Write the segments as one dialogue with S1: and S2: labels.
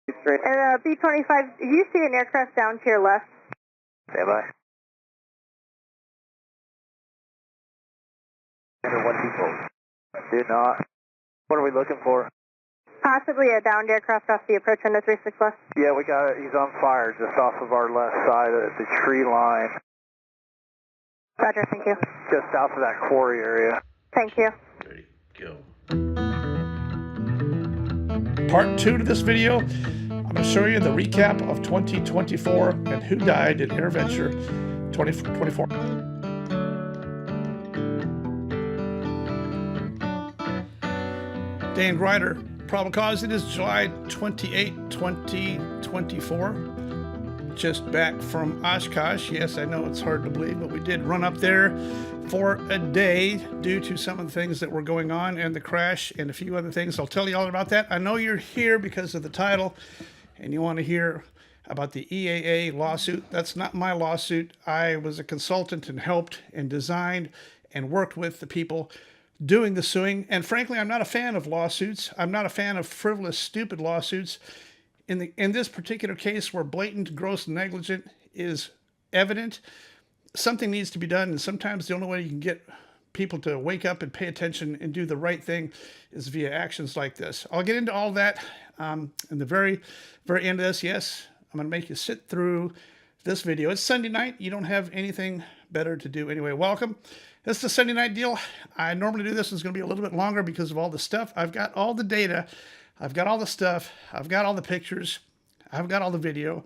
S1: And B-25, do you see an aircraft down to your left?
S2: Stand by. Under 1 people. Did not. What are we looking for?
S1: Possibly a downed aircraft off the approach under 36 left.
S2: Yeah, we got it. He's on fire just off of our left side of the tree line.
S1: Roger, thank you.
S2: Just south of that quarry area.
S1: Thank you.
S3: Ready, go. Part 2 to this video, I'm going to show you the recap of 2024 and who died in AirVenture 2024. Dan Grider, probable cause, it is July 28, 2024. Just back from Oshkosh. Yes, I know it's hard to believe, but we did run up there for a day due to some of the things that were going on and the crash and a few other things. I'll tell you all about that. I know you're here because of the title and you want to hear about the EAA lawsuit. That's not my lawsuit. I was a consultant and helped and designed and worked with the people doing the suing. And frankly, I'm not a fan of lawsuits. I'm not a fan of frivolous, stupid lawsuits. In this particular case where blatant, gross negligence is evident, something needs to be done. And sometimes the only way you can get people to wake up and pay attention and do the right thing is via actions like this. I'll get into all that in the very, very end of this. Yes, I'm going to make you sit through this video. It's Sunday night. You don't have anything better to do anyway. Welcome. This is the Sunday night deal. I normally do this. It's going to be a little bit longer because of all the stuff. I've got all the data. I've got all the stuff. I've got all the pictures. I've got all the video.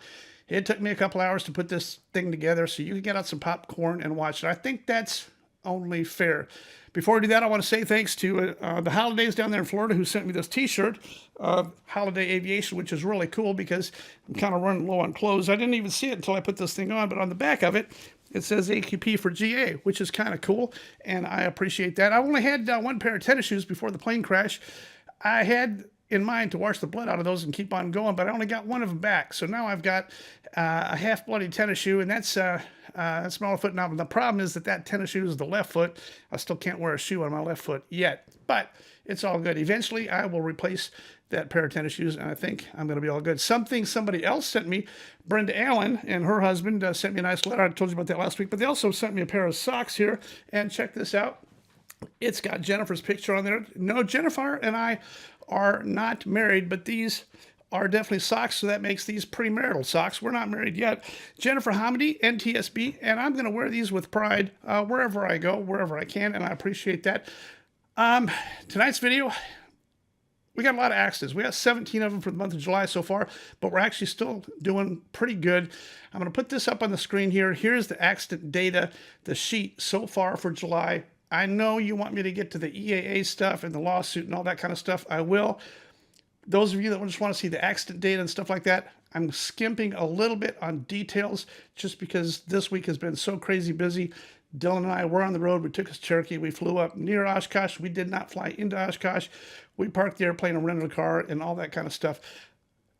S3: It took me a couple hours to put this thing together so you can get out some popcorn and watch it. I think that's only fair. Before I do that, I want to say thanks to the Holidays down there in Florida who sent me this t-shirt of Holiday Aviation, which is really cool because I'm kind of running low on clothes. I didn't even see it until I put this thing on, but on the back of it, it says AQP for GA, which is kind of cool, and I appreciate that. I only had one pair of tennis shoes before the plane crash. I had in mind to wash the blood out of those and keep on going, but I only got one of them back. So now I've got a half-bloody tennis shoe, and that's my foot now. The problem is that tennis shoe is the left foot. I still can't wear a shoe on my left foot yet, but it's all good. Eventually, I will replace that pair of tennis shoes, and I think I'm going to be all good. Somebody else sent me, Brenda Allen and her husband sent me a nice letter. I told you about that last week, but they also sent me a pair of socks here, and check this out. It's got Jennifer's picture on there. No, Jennifer and I are not married, but these are definitely socks, so that makes these premarital socks. We're not married yet. Jennifer Hamidi, NTSB, and I'm going to wear these with pride wherever I go, wherever I can, and I appreciate that. Tonight's video, we got a lot of accidents. We got 17 of them for the month of July so far, but we're actually still doing pretty good. I'm going to put this up on the screen here. Here's the accident data, the sheet so far for July. I know you want me to get to the EAA stuff and the lawsuit and all that kind of stuff. I will. Those of you that just want to see the accident data and stuff like that, I'm skimping a little bit on details just because this week has been so crazy busy. Dylan and I were on the road. We took us to Cherokee. We flew up near Oshkosh. We did not fly into Oshkosh. We parked the airplane and rented a car and all that kind of stuff.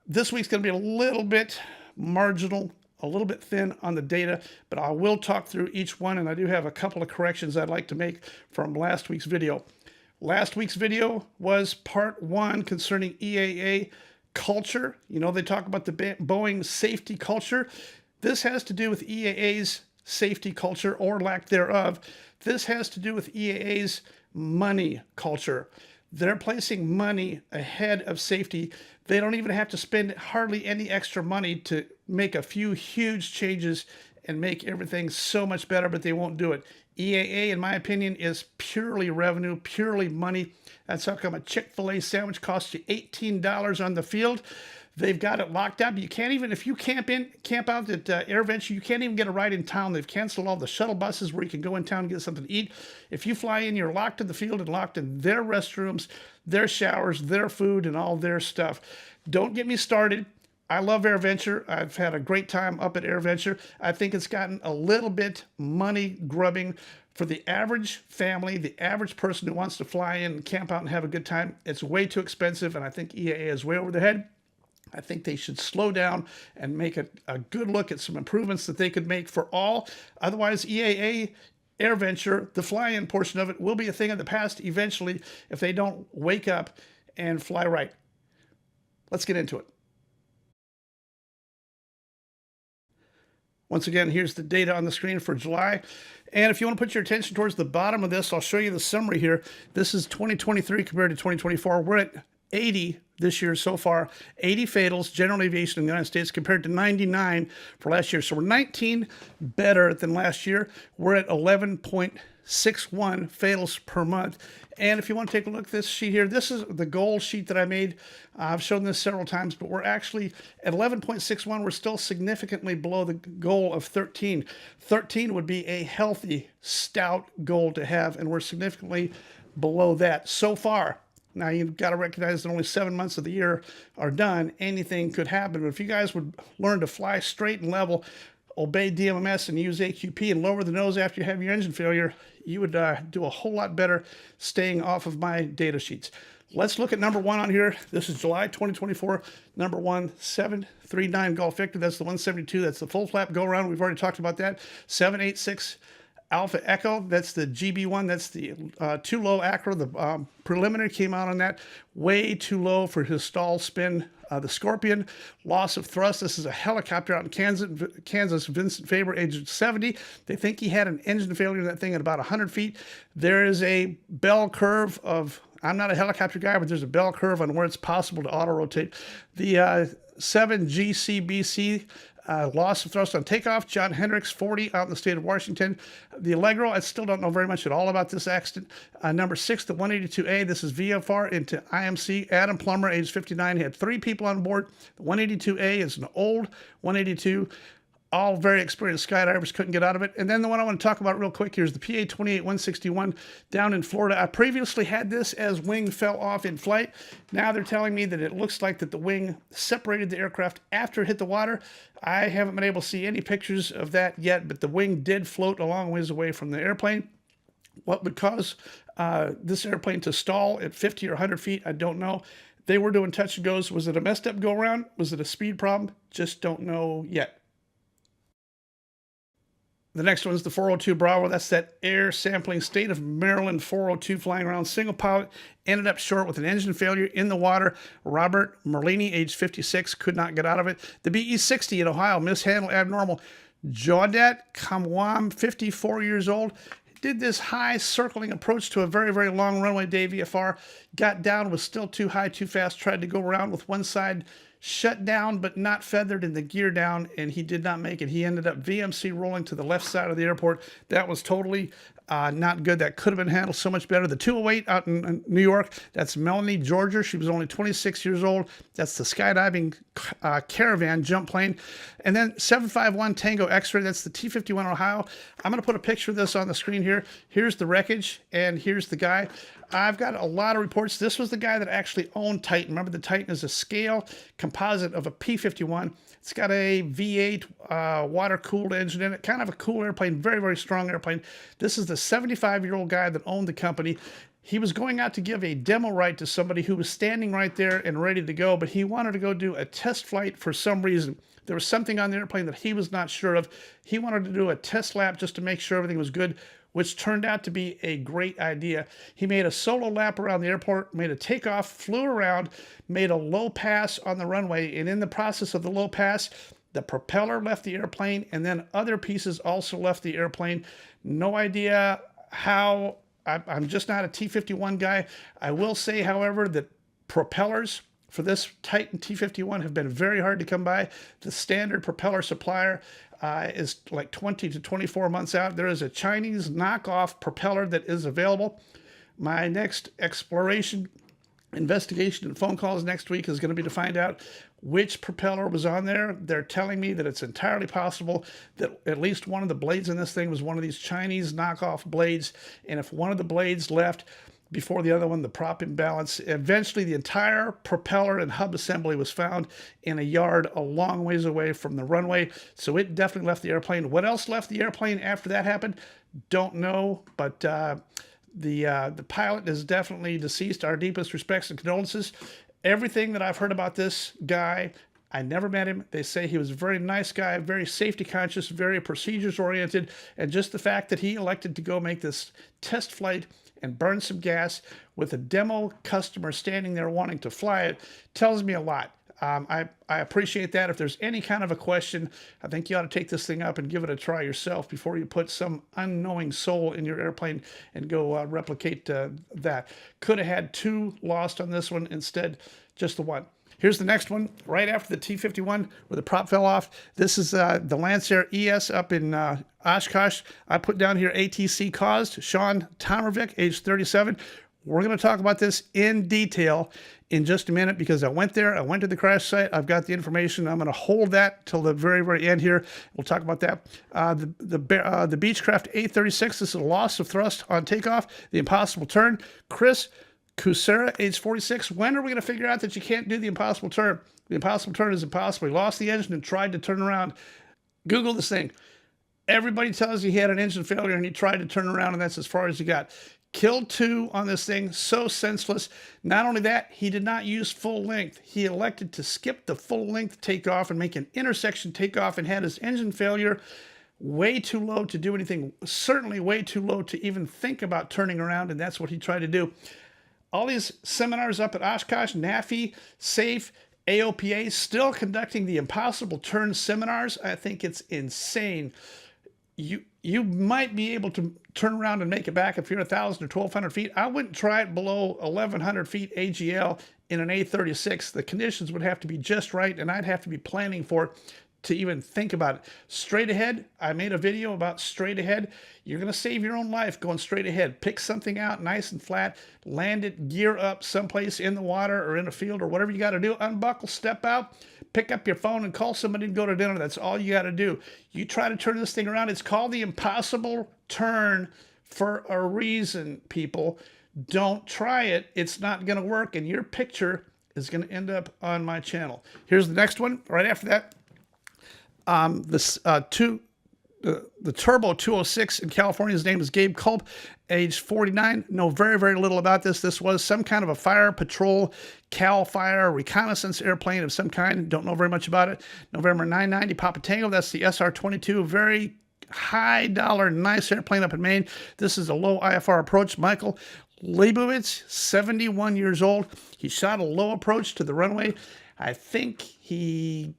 S3: This week's going to be a little bit marginal, a little bit thin on the data, but I will talk through each one, and I do have a couple of corrections I'd like to make from last week's video. Last week's video was part 1 concerning EAA culture. You know, they talk about the Boeing safety culture. This has to do with EAA's safety culture or lack thereof. This has to do with EAA's money culture. They're placing money ahead of safety. They don't even have to spend hardly any extra money to make a few huge changes and make everything so much better, but they won't do it. EAA, in my opinion, is purely revenue, purely money. That's how come a Chick-fil-A sandwich costs you $18 on the field. They've got it locked up. You can't even, if you camp out at AirVenture, you can't even get a ride in town. They've canceled all the shuttle buses where you can go in town and get something to eat. If you fly in, you're locked in the field and locked in their restrooms, their showers, their food, and all their stuff. Don't get me started. I love AirVenture. I've had a great time up at AirVenture. I think it's gotten a little bit money grubbing for the average family, the average person who wants to fly in and camp out and have a good time. It's way too expensive, and I think EAA is way over their head. I think they should slow down and make a good look at some improvements that they could make for all. Otherwise, EAA, AirVenture, the fly-in portion of it will be a thing of the past eventually if they don't wake up and fly right. Let's get into it. Once again, here's the data on the screen for July. And if you want to put your attention towards the bottom of this, I'll show you the summary here. This is 2023 compared to 2024. We're at 80 this year so far, 80 fatals, general aviation in the United States, compared to 99 for last year. So we're 19 better than last year. We're at 11.61 fatals per month. And if you want to take a look at this sheet here, this is the goal sheet that I made. I've shown this several times, but we're actually at 11.61. We're still significantly below the goal of 13. 13 would be a healthy, stout goal to have, and we're significantly below that so far. Now, you've got to recognize that only 7 months of the year are done. Anything could happen. But if you guys would learn to fly straight and level, obey DMMS, and use AQP, and lower the nose after you have your engine failure, you would do a whole lot better staying off of my data sheets. Let's look at number one on here. This is July 2024. Number one, 739 Golf Victor. That's the 172. That's the full flap go around. We've already talked about that. 786 Alpha Echo, that's the GB1, that's the too low acro. The preliminary came out on that, way too low for his stall spin. The Scorpion, loss of thrust. This is a helicopter out in Kansas. Vincent Faber, age 70. They think he had an engine failure in that thing at about 100 feet. There is a bell curve of, I'm not a helicopter guy, but there's a bell curve on where it's possible to auto-rotate. The 7GCBC, loss of thrust on takeoff. John Hendricks, 40, out in the state of Washington. The Allegro, I still don't know very much at all about this accident. Number 6, the 182A. This is VFR into IMC. Adam Plummer, age 59, had 3 people on board. The 182A is an old 182. All very experienced skydivers, couldn't get out of it. And then the one I want to talk about real quick here is the PA-28-161 down in Florida. I previously had this as wing fell off in flight. Now they're telling me that it looks like that the wing separated the aircraft after it hit the water. I haven't been able to see any pictures of that yet, but the wing did float a long ways away from the airplane. What would cause this airplane to stall at 50 or 100 feet, I don't know. They were doing touch and goes. Was it a messed up go-around? Was it a speed problem? Just don't know yet. The next one is the 402 Bravo. That's that air sampling state of Maryland 402 flying around. Single pilot, ended up short with an engine failure in the water. Robert Merlini, age 56, could not get out of it. The BE-60 in Ohio, mishandled abnormal. Jaudet Kamwam, 54 years old, did this high circling approach to a very, very long runway day VFR. Got down, was still too high, too fast, tried to go around with one side shut down but not feathered and the gear down, and he did not make it. He ended up VMC rolling to the left side of the airport. That was totally not good. That could have been handled so much better. The 208 out in New York, that's Melanie Georger. She was only 26 years old. That's the skydiving Caravan jump plane. And then 751 Tango X-Ray, that's the T-51 Ohio. I'm going to put a picture of this on the screen here. Here's the wreckage, and here's the guy. I've got a lot of reports. This was the guy that actually owned Titan. Remember, the Titan is a scale composite of a P-51. It's got a V8 water-cooled engine in it. Kind of a cool airplane, very, very strong airplane. This is the 75-year-old guy that owned the company. He was going out to give a demo ride to somebody who was standing right there and ready to go, but he wanted to go do a test flight for some reason. There was something on the airplane that he was not sure of. He wanted to do a test lap just to make sure everything was good, which turned out to be a great idea. He made a solo lap around the airport, made a takeoff, flew around, made a low pass on the runway, and in the process of the low pass, the propeller left the airplane, and then other pieces also left the airplane. No idea how. I'm just not a T-51 guy. I will say, however, that propellers for this Titan T-51 have been very hard to come by. The standard propeller supplier is like 20 to 24 months out. There is a Chinese knockoff propeller that is available. My next exploration, investigation, and phone calls next week is going to be to find out which propeller was on there. They're telling me that it's entirely possible that at least one of the blades in this thing was one of these Chinese knockoff blades. And if one of the blades left before the other one, the prop imbalance, eventually the entire propeller and hub assembly was found in a yard a long ways away from the runway. So it definitely left the airplane. What else left the airplane after that happened? Don't know, but the pilot is definitely deceased. Our deepest respects and condolences. Everything that I've heard about this guy, I never met him. They say he was a very nice guy, very safety conscious, very procedures oriented, and just the fact that he elected to go make this test flight and burn some gas with a demo customer standing there wanting to fly it tells me a lot. I appreciate that. If there's any kind of a question, I think you ought to take this thing up and give it a try yourself before you put some unknowing soul in your airplane and go replicate that. Could have had 2 lost on this one, instead just the 1. Here's the next one, right after the T-51 where the prop fell off. This is the Lancer ES up in Oshkosh. I put down here ATC caused. Sean Tomervik, age 37. We're going to talk about this in detail in just a minute because I went there. I went to the crash site. I've got the information. I'm going to hold that till the very, very end here. We'll talk about that. The Beechcraft A36. This is a loss of thrust on takeoff. The impossible turn. Chris Kusera, age 46. When are we going to figure out that you can't do the impossible turn? The impossible turn is impossible. He lost the engine and tried to turn around. Google this thing. Everybody tells you he had an engine failure and he tried to turn around, and that's as far as he got. Killed 2 on this thing, so senseless. Not only that, he did not use full length. He elected to skip the full length takeoff and make an intersection takeoff and had his engine failure way too low to do anything, certainly way too low to even think about turning around, and that's what he tried to do. All these seminars up at Oshkosh, NAFI, SAFE, AOPA, still conducting the impossible turn seminars. I think it's insane. You might be able to turn around and make it back if you're 1,000 or 1,200 feet. I wouldn't try it below 1,100 feet AGL in an A36. The conditions would have to be just right, and I'd have to be planning for it to even think about it. Straight ahead, I made a video about straight ahead. You're going to save your own life going straight ahead. Pick something out nice and flat, land it, gear up someplace in the water or in a field or whatever you got to do. Unbuckle, step out, pick up your phone and call somebody and go to dinner. That's all you got to do. You try to turn this thing around. It's called the impossible turn for a reason, people. Don't try it. It's not going to work, and your picture is going to end up on my channel. Here's the next one. Right after that, the Turbo 206 in California. His name is Gabe Culp, age 49. Know very, very little about this. This was some kind of a fire patrol, CAL fire, reconnaissance airplane of some kind. Don't know very much about it. November 990 Papa Tango. That's the SR-22. Very high dollar, nice airplane up in Maine. This is a low IFR approach. Michael Leibowitz, 71 years old. He shot a low approach to the runway. I think he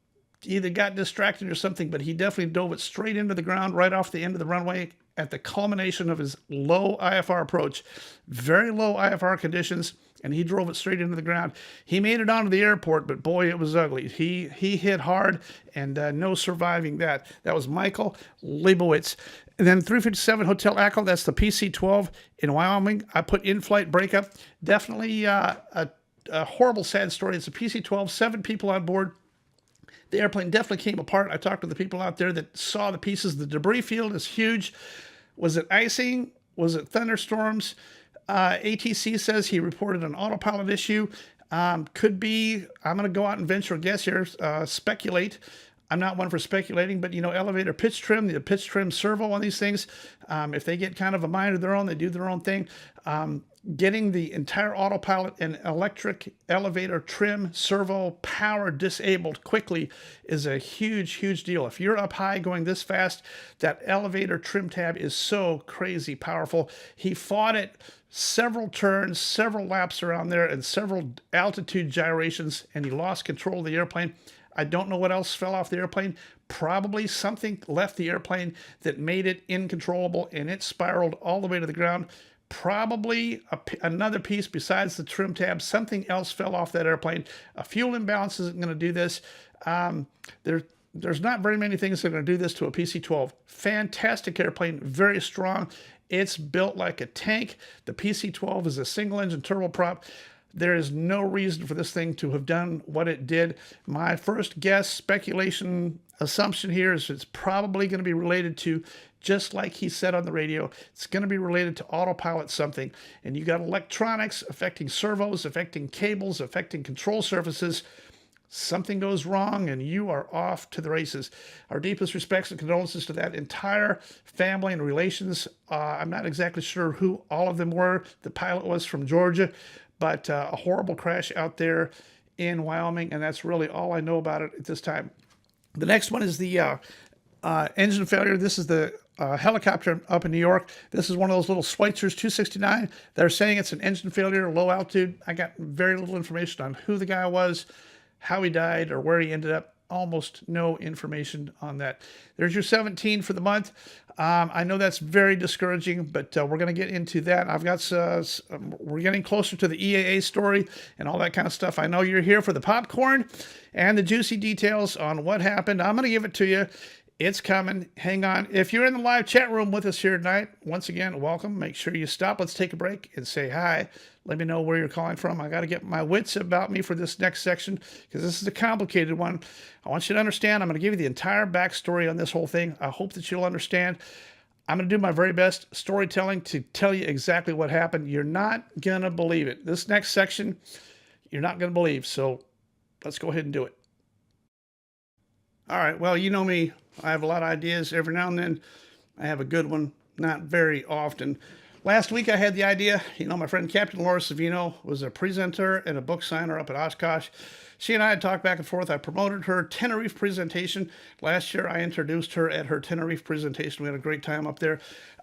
S3: either got distracted or something, but he definitely dove it straight into the ground right off the end of the runway at the culmination of his low IFR approach. Very low IFR conditions, and he drove it straight into the ground. He made it onto the airport, but boy, it was ugly. He hit hard, and no surviving that. That was Michael Leibowitz. And then 357 Hotel Echo, that's the PC-12 in Wyoming. I put in-flight breakup. Definitely a horrible, sad story. It's a PC-12, 7 people on board. The airplane definitely came apart. I talked to the people out there that saw the pieces. The debris field is huge. Was it icing? Was it thunderstorms? ATC says he reported an autopilot issue. Could be, I'm going to go out and venture a guess here, speculate. I'm not one for speculating, but, you know, elevator pitch trim, the pitch trim servo on these things, if they get kind of a mind of their own, they do their own thing. Getting the entire autopilot and electric elevator trim servo power disabled quickly is a huge, huge deal. If you're up high going this fast, that elevator trim tab is so crazy powerful. He fought it several turns, several laps around there, and several altitude gyrations, and he lost control of the airplane. I don't know what else fell off the airplane. Probably something left the airplane that made it incontrollable, and it spiraled all the way to the ground. Probably another piece besides the trim tab. Something else fell off that airplane. A fuel imbalance isn't going to do this. There's not very many things that are going to do this to a PC-12. Fantastic airplane, very strong. It's built like a tank. The PC-12 is a single-engine turboprop. There is no reason for this thing to have done what it did. My first guess, speculation, assumption here is it's probably going to be related to, just like he said on the radio, it's going to be related to autopilot something. And you got electronics affecting servos, affecting cables, affecting control surfaces. Something goes wrong and you are off to the races. Our deepest respects and condolences to that entire family and relations. I'm not exactly sure who all of them were. The pilot was from Georgia. But a horrible crash out there in Wyoming, and that's really all I know about it at this time. The next one is the engine failure. This is the helicopter up in New York. This is one of those little Schweitzers 269. They're saying it's an engine failure, low altitude. I got very little information on who the guy was, how he died or where he ended up. Almost no information on that. There's your 17 for the month. I know that's very discouraging, but we're going to get into that. I've got we're getting closer to the EAA story and all that kind of stuff. I know you're here for the popcorn and the juicy details on what happened. I'm going to give it to you. It's coming. Hang on. If you're in the live chat room with us here tonight, once again, welcome. Make sure you stop. Let's take a break and say hi. Let me know where you're calling from. I got to get my wits about me for this next section because this is a complicated one. I want you to understand. I'm going to give you the entire backstory on this whole thing. I hope that you'll understand. I'm going to do my very best storytelling to tell you exactly what happened. You're not going to believe it. This next section, you're not going to believe. So let's go ahead and do it. All right. Well, you know me. I have a lot of ideas. Every now and then I have a good one. Not very often. Last week I had the idea. You know, my friend Captain Laura Savino was a presenter and a book signer up at Oshkosh. She and I had talked back and forth. I promoted her Tenerife presentation. Last year I introduced her at her Tenerife presentation. We had a great time up there.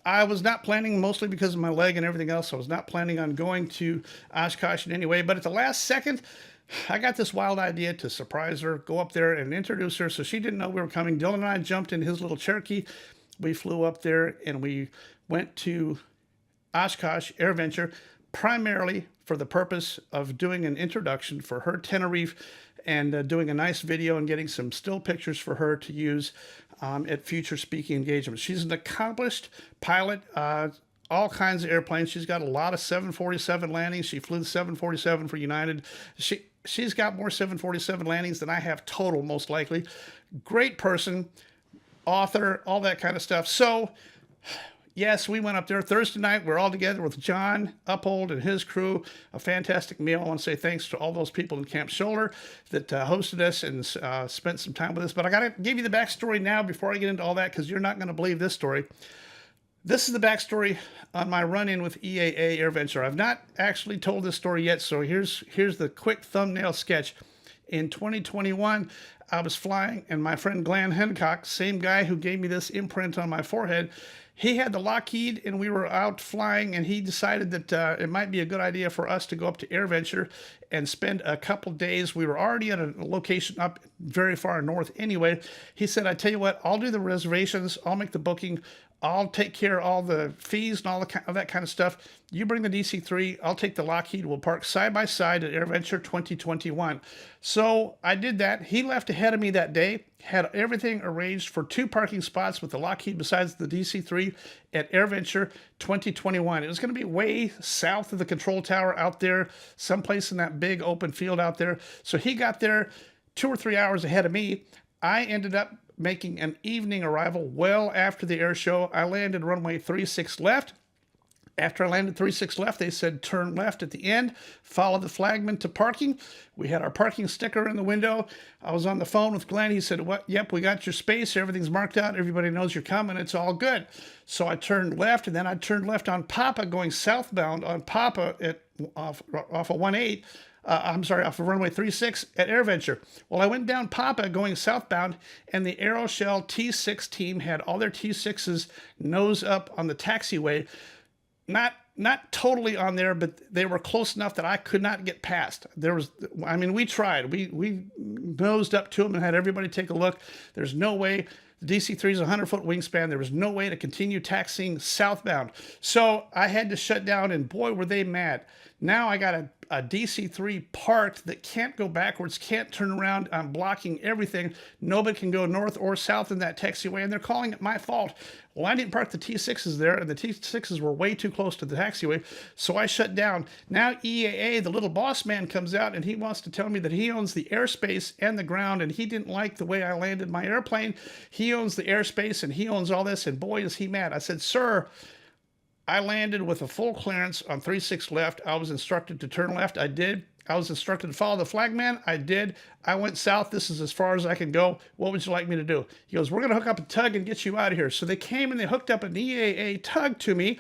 S3: I was not planning, mostly because of my leg and everything else, I was not planning on going to Oshkosh in any way. But at the last second, I got this wild idea to surprise her, go up there and introduce her. So she didn't know we were coming. Dylan and I jumped in his little Cherokee. We flew up there and we went to Oshkosh AirVenture primarily for the purpose of doing an introduction for her Tenerife and doing a nice video and getting some still pictures for her to use at future speaking engagements. She's an accomplished pilot, all kinds of airplanes. She's got a lot of 747 landings. She flew the 747 for United. She's got more 747 landings than I have total, most likely. Great person, author, all that kind of stuff. So, yes, we went up there Thursday night. We're all together with John Uphold and his crew. A fantastic meal. I want to say thanks to all those people in Camp Shoulder that hosted us and spent some time with us. But I got to give you the backstory now before I get into all that because you're not going to believe this story. This is the backstory on my run-in with EAA AirVenture. I've not actually told this story yet, so here's the quick thumbnail sketch. In 2021, I was flying, and my friend Glenn Hancock, same guy who gave me this imprint on my forehead, he had the Lockheed, and we were out flying, and he decided that it might be a good idea for us to go up to AirVenture and spend a couple days. We were already at a location up very far north anyway. He said, I tell you what, I'll do the reservations, I'll make the booking, I'll take care of all the fees and all that kind of stuff. You bring the DC-3, I'll take the Lockheed. We'll park side by side at AirVenture 2021. So I did that. He left ahead of me that day, had everything arranged for 2 parking spots with the Lockheed besides the DC-3 at AirVenture 2021. It was going to be way south of the control tower out there, someplace in that big open field out there. So he got there 2 or 3 hours ahead of me. I ended up making an evening arrival well after the air show. I landed runway 36 left. After I landed 36 left, they said turn left at the end, follow the flagman to parking. We had our parking sticker in the window. I was on the phone with Glenn. He said, "What? Yep, we got your space. Everything's marked out. Everybody knows you're coming. It's all good." So I turned left, and then I turned left on Papa going southbound on Papa off of 18. Off of runway 36 at AirVenture. Well, I went down Papa going southbound, and the Aeroshell T6 team had all their T6s nose up on the taxiway. Not totally on there, but they were close enough that I could not get past. We tried. We nosed up to them and had everybody take a look. There's no way. The DC-3 is a 100-foot wingspan. There was no way to continue taxiing southbound. So I had to shut down, and boy, were they mad. Now I got a DC-3 parked that can't go backwards, can't turn around. I'm blocking everything. Nobody can go north or south in that taxiway, and they're calling it my fault. Well, I didn't park the T6s there, and the T6s were way too close to the taxiway, so I shut down. Now EAA, the little boss man, comes out, and he wants to tell me that he owns the airspace and the ground, and he didn't like the way I landed my airplane. He owns the airspace, and he owns all this, and boy, is he mad. I said, "Sir, I landed with a full clearance on 36 left. I was instructed to turn left. I did. I was instructed to follow the flagman. I did. I went south. This is as far as I can go. What would you like me to do?" He goes, "We're going to hook up a tug and get you out of here." So they came and they hooked up an EAA tug to me.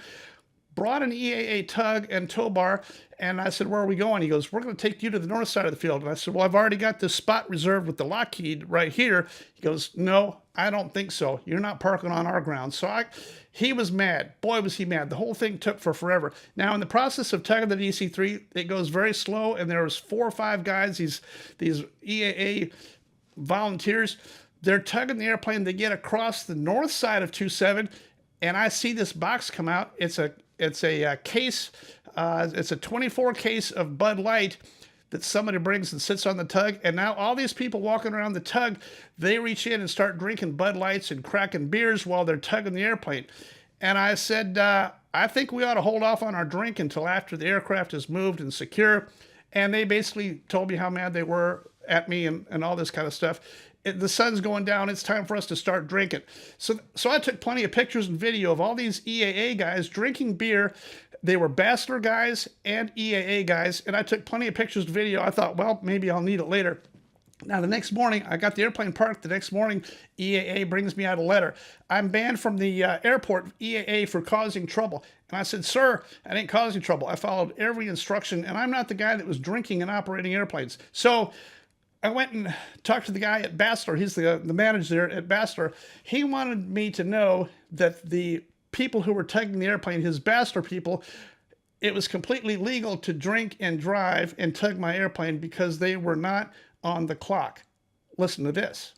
S3: brought an EAA tug and tow bar, and I said, where are we going? He goes, we're going to take you to the north side of the field. And I said, well, I've already got this spot reserved with the Lockheed right here. He goes, no, I don't think so. You're not parking on our ground. So he was mad. Boy, was he mad. The whole thing took forever. Now, in the process of tugging the DC-3, it goes very slow, and there was 4 or 5 guys, these EAA volunteers. They're tugging the airplane. They get across the north side of 27, and I see this box come out. It's a case. It's a 24 case of Bud Light that somebody brings and sits on the tug. And now all these people walking around the tug, they reach in and start drinking Bud Lights and cracking beers while they're tugging the airplane. And I said, I think we ought to hold off on our drink until after the aircraft is moved and secure. And they basically told me how mad they were at me and all this kind of stuff. The sun's going down. It's time for us to start drinking. So I took plenty of pictures and video of all these EAA guys drinking beer. They were bachelor guys and EAA guys, and I took plenty of pictures and video. I thought, well, maybe I'll need it later. Now, the next morning, I got the airplane parked. The next morning, EAA brings me out a letter. I'm banned from the airport, EAA, for causing trouble. And I said, sir, I didn't cause any trouble. I followed every instruction, and I'm not the guy that was drinking and operating airplanes. So I went and talked to the guy at Bachelor. He's the manager there at Bachelor. He wanted me to know that the people who were tugging the airplane, his Bachelor people, it was completely legal to drink and drive and tug my airplane because they were not on the clock. Listen to this.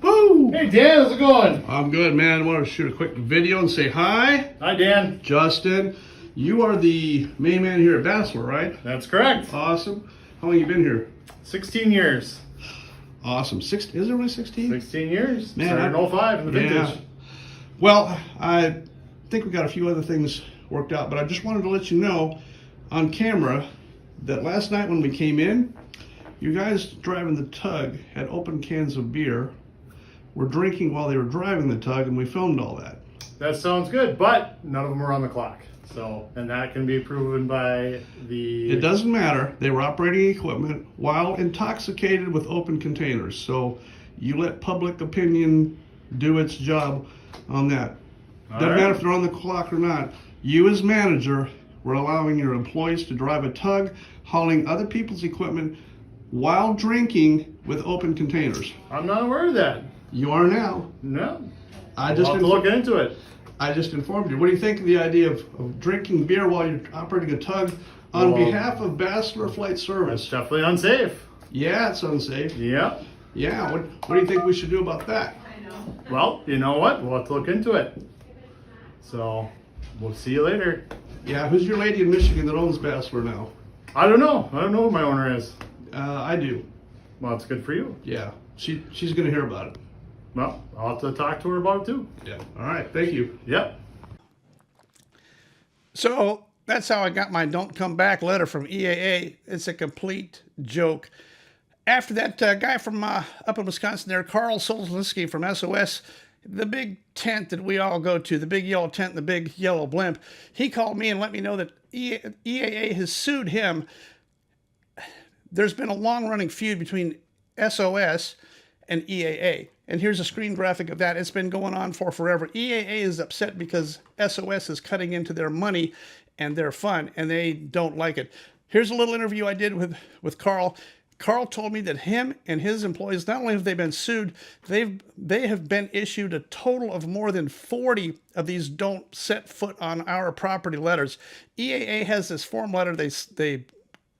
S3: Woo!
S4: Hey Dan, how's it going?
S3: I'm good, man. I want to shoot a quick video and say hi.
S4: Hi Dan.
S3: Justin, you are the main man here at Bachelor, right?
S4: That's correct.
S3: Awesome. How long you been here?
S4: 16 years.
S3: Awesome. Is it really 16?
S4: 16 years.
S3: Man,
S4: started in 05 in the vintage.
S3: Yeah. Well, I think we got a few other things worked out, but I just wanted to let you know on camera that last night when we came in, you guys driving the tug had open cans of beer, were drinking while they were driving the tug, and we filmed all that.
S4: That sounds good, but none of them were on the clock. So, and that can be proven by the...
S3: It doesn't matter. They were operating equipment while intoxicated with open containers. So you let public opinion do its job on that. Doesn't matter if they're on the clock or not. You as manager were allowing your employees to drive a tug, hauling other people's equipment while drinking with open containers.
S4: I'm not aware of that.
S3: You are now.
S4: No.
S3: I
S4: We'll have to look into it.
S3: I just informed you. What do you think of the idea of drinking beer while you're operating a tug on behalf of Bachelor Flight Service?
S4: It's definitely unsafe.
S3: Yeah, it's unsafe.
S4: Yeah.
S3: Yeah, what do you think we should do about that?
S4: Well, you know what? We'll have to look into it. So, we'll see you later.
S3: Yeah, who's your lady in Michigan that owns Bachelor now?
S4: I don't know. I don't know who my owner is.
S3: I do.
S4: Well, it's good for you.
S3: Yeah, she's going to hear about it.
S4: Well, I'll have to talk to her about it too.
S3: Yeah. All right. Thank you.
S4: Yep.
S3: So that's how I got my don't come back letter from EAA. It's a complete joke. After that guy from up in Wisconsin there, Carl Solzlinski from SOS, the big tent that we all go to, the big yellow tent and the big yellow blimp, he called me and let me know that EAA has sued him. There's been a long-running feud between SOS and EAA. And here's a screen graphic of that. It's been going on for forever. EAA is upset because SOS is cutting into their money and their fun, and they don't like it. Here's a little interview I did with Carl. Carl told me that him and his employees, not only have they been sued, they have been issued a total of more than 40 of these don't set foot on our property letters. EAA has this form letter they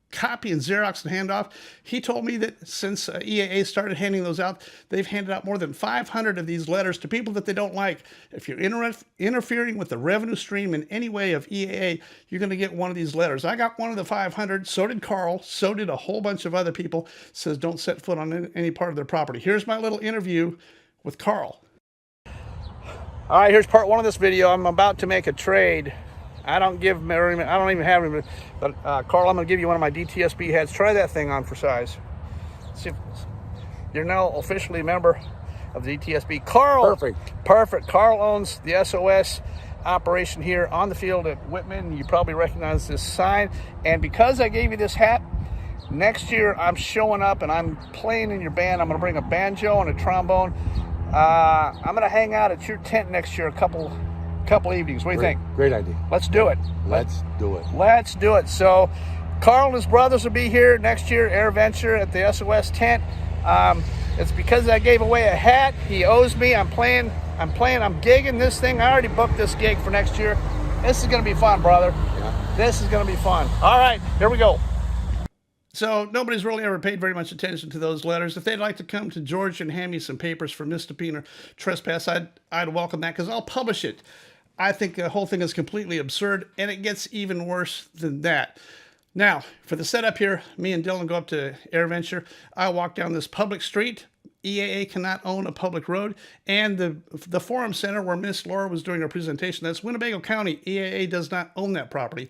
S3: copy and Xerox and hand off. He told me that since EAA started handing those out, they've handed out more than 500 of these letters to people that they don't like. If you're interfering with the revenue stream in any way of EAA, you're going to get one of these letters. I got one of the 500. So did Carl. So did a whole bunch of other people. Says don't set foot on any part of their property. Here's my little interview with Carl. All right, here's part one of this video. I'm about to make a trade. I don't even have him, but Carl, I'm going to give you one of my DTSB heads. Try that thing on for size. See if you're now officially a member of the DTSB. Carl. Perfect. Carl owns the SOS operation here on the field at Whitman. You probably recognize this sign. And because I gave you this hat, Next year, I'm showing up and I'm playing in your band. I'm going to bring a banjo and a trombone. I'm going to hang out at your tent next year a couple evenings. What do you think?
S5: Great idea.
S3: Let's do it.
S5: Let's do it.
S3: Let's do it. So Carl and his brothers will be here next year, AirVenture at the SOS tent. It's because I gave away a hat. He owes me. I'm gigging this thing. I already booked this gig for next year. This is going to be fun, brother. Yeah. This is going to be fun. All right, here we go. So nobody's really ever paid very much attention to those letters. If they'd like to come to George and hand me some papers for misdemeanor trespass, I'd welcome that, because I'll publish it. I think the whole thing is completely absurd, and it gets even worse than that. Now, for the setup here, me and Dylan go up to AirVenture. I walk down this public street. EAA cannot own a public road. And the Forum Center where Miss Laura was doing her presentation, that's Winnebago County. EAA does not own that property.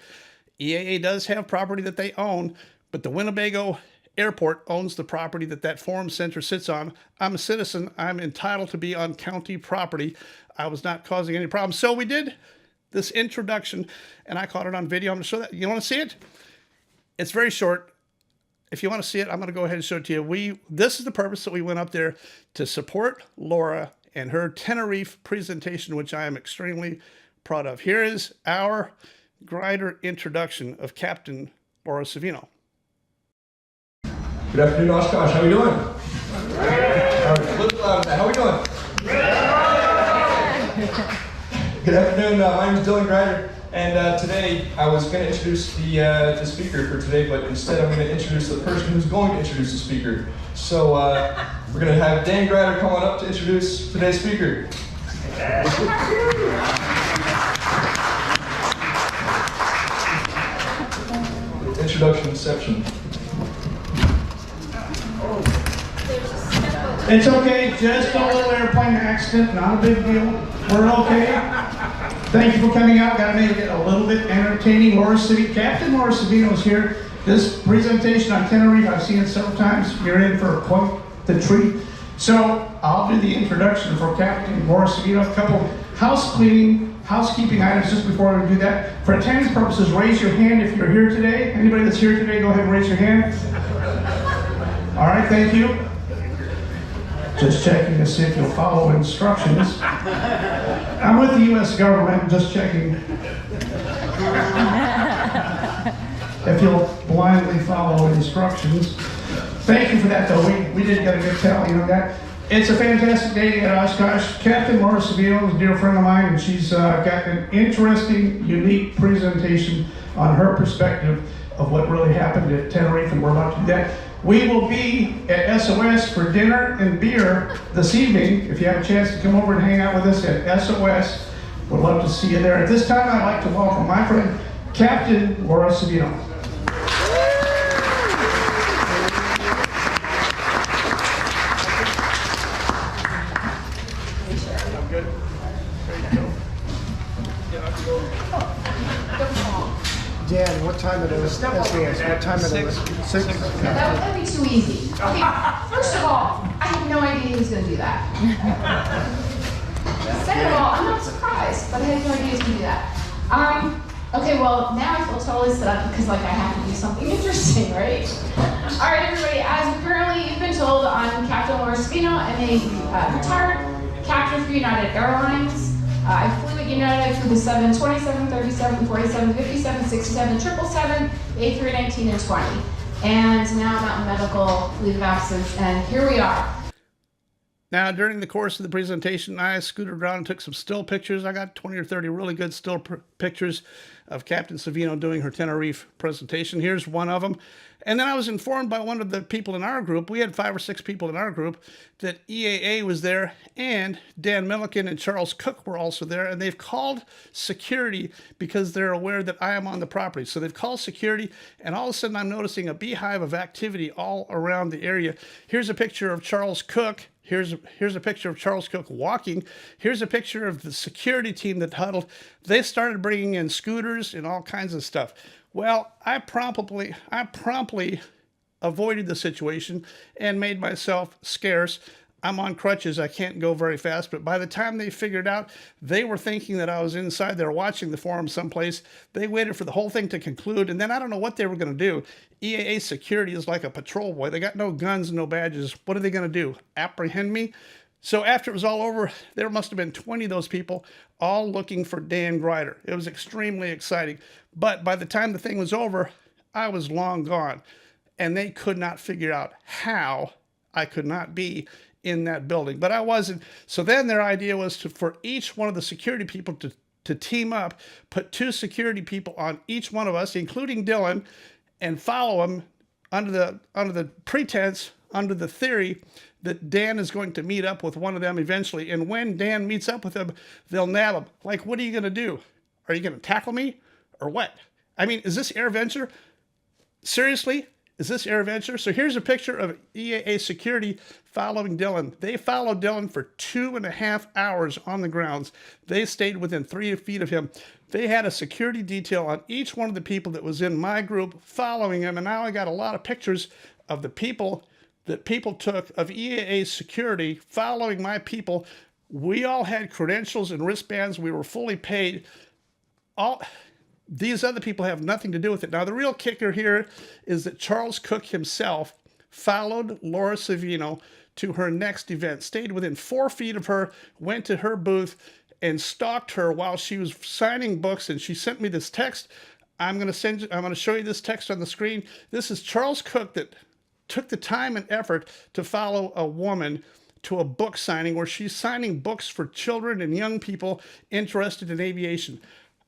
S3: EAA does have property that they own, but the Winnebago Airport owns the property that Forum Center sits on. I'm a citizen. I'm entitled to be on county property. I was not causing any problems. So we did this introduction, and I caught it on video. I'm going to show that. You want to see it? It's very short. If you want to see it, I'm going to go ahead and show it to you. This is the purpose that we went up there, to support Laura and her Tenerife presentation, which I am extremely proud of. Here is our grider introduction of Captain Laura Savino.
S6: Good afternoon, Oshkosh. How are you doing? How are we doing? Good afternoon. My name is Dylan Grider, and today I was going to introduce the speaker for today, but instead I'm going to introduce the person who's going to introduce the speaker. So we're going to have Dan Grider come on up to introduce today's speaker. Introduction section.
S3: It's okay, just a little airplane accident, not a big deal. We're okay. Thank you for coming out. Got to make it a little bit entertaining. Captain Laura Savino is here. This presentation on Tenerife, I've seen it several times. You're in for quite the treat. So I'll do the introduction for Captain Laura Savino. A couple housekeeping items just before we do that. For attendance purposes, raise your hand if you're here today. Anybody that's here today, go ahead and raise your hand. All right, thank you. Just checking to see if you'll follow instructions. I'm with the U.S. government, just checking if you'll blindly follow instructions. Thank you for that, though. We did get a good tally on that. It's a fantastic day at Oshkosh. Captain Laura Savino is a dear friend of mine, and she's got an interesting, unique presentation on her perspective of what really happened at Tenerife, and we're about to do that. We will be at SOS for dinner and beer this evening. If you have a chance to come over and hang out with us at SOS, we'd love to see you there. At this time, I'd like to welcome my friend, Captain Laura Savino. I'm good. There you go.
S7: Dan, what time it is? What time it is? 6?
S8: That'd be too easy. Okay, first of all, I had no idea he was going to do that. Second of all, I'm not surprised, but I had no idea he was going to do that. Okay, well, now I feel totally set up because, like, I have to do something interesting, right? All right, everybody, as apparently you've been told, I'm Captain Laura Savino. I'm a retired captain for United Airlines. I flew at United through the 727, 37, 47, 57, 67, 777, A319, and 20. And now I'm out in medical leave of absence, and here we are.
S3: Now, during the course of the presentation, I scooted around and took some still pictures. I got 20 or 30 really good still pictures of Captain Savino doing her Tenerife presentation. Here's one of them. And then I was informed by one of the people in our group, we had 5 or 6 people in our group, that EAA was there, and Dan Milliken and Charles Cook were also there, and they've called security because they're aware that I am on the property. So they've called security, and all of a sudden I'm noticing a beehive of activity all around the area. Here's a picture of Charles Cook. Here's a picture of Charles Cook walking. Here's a picture of the security team that huddled. They started bringing in scooters and all kinds of stuff. Well, I promptly avoided the situation and made myself scarce. I'm on crutches. I can't go very fast. But by the time they figured out, they were thinking that I was inside there watching the forum someplace. They waited for the whole thing to conclude. And then I don't know what they were going to do. EAA security is like a patrol boy. They got no guns, no badges. What are they going to do? Apprehend me? So after it was all over, there must have been 20 of those people all looking for Dan Grider. It was extremely exciting. But by the time the thing was over, I was long gone. And they could not figure out how I could not be in that building. But I wasn't. So then their idea was for each one of the security people to team up, put 2 security people on each one of us, including Dylan, and follow him under the pretense, under the theory that Dan is going to meet up with one of them eventually. And when Dan meets up with them, they'll nab him. Like, what are you going to do? Are you going to tackle me or what? I mean, is this AirVenture? Seriously? Is this AirVenture? So here's a picture of EAA security following Dylan. They followed Dylan for 2.5 hours on the grounds. They stayed within 3 feet of him. They had a security detail on each one of the people that was in my group following him. And now I got a lot of pictures of the people that people took of EAA security following my people. We all had credentials and wristbands. We were fully paid. These other people have nothing to do with it. Now, the real kicker here is that Charles Cook himself followed Laura Savino to her next event, stayed within 4 feet of her, went to her booth, and stalked her while she was signing books. And she sent me this text. I'm going to show you this text on the screen. This is Charles Cook that took the time and effort to follow a woman to a book signing where she's signing books for children and young people interested in aviation.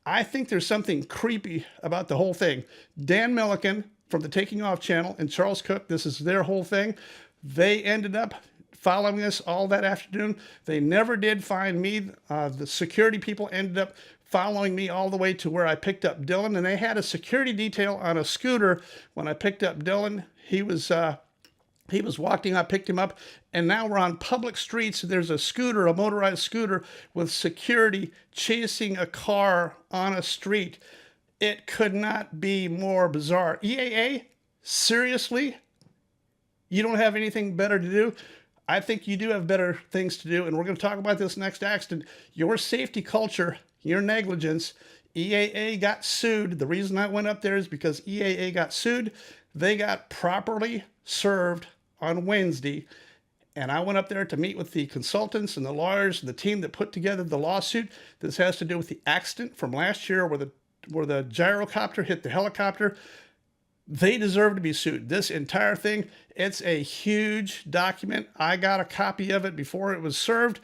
S3: I think there's something creepy about the whole thing. Dan Milliken from the Taking Off channel and Charles Cook, this is their whole thing. They ended up following us all that afternoon. They never did find me. The security people ended up following me all the way to where I picked up Dylan, and they had a security detail on a scooter when I picked up Dylan. He was walking, I picked him up, and now we're on public streets. There's a scooter, a motorized scooter, with security chasing a car on a street. It could not be more bizarre. EAA, seriously? You don't have anything better to do? I think you do have better things to do, and we're going to talk about this next accident. Your safety culture, your negligence. EAA got sued. The reason I went up there is because EAA got sued. They got properly served on Wednesday, and I went up there to meet with the consultants and the lawyers and the team that put together the lawsuit. This has to do with the accident from last year where the gyrocopter hit the helicopter. They deserve to be sued. This entire thing, it's a huge document. I got a copy of it before it was served.